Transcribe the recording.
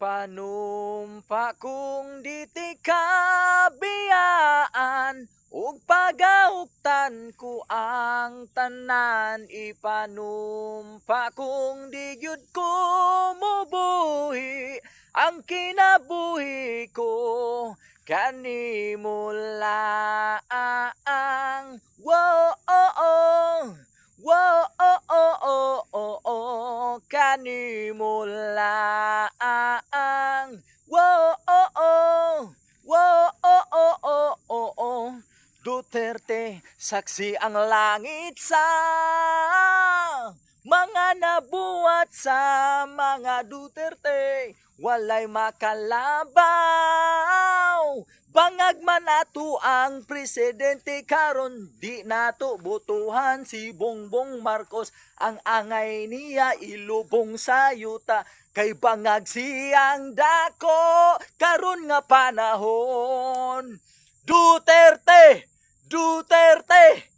Ipanumpa kung di ti kabiyaan ug pagauktan ko ang tanan. Ipanumpa kung di gyud ko mubuhi ang kinabuhi ko kanimo laang. Whoa, oh, oh. Whoa, oh, oh, oh, oh, oh, kanimo laang. Whoa, oh, oh. Whoa, oh, oh, oh, oh, oh. Duterte, saksi ang langit sa mga nabuhat sa mga Duterte. Walay makalabaw. Bangag man ato ang presidente karon, di nato botohan si Bongbong Marcos. Ang angay niya ilubong sa yuta, kay bangag siyang dako karon nga panahon. Duterte! Duterte!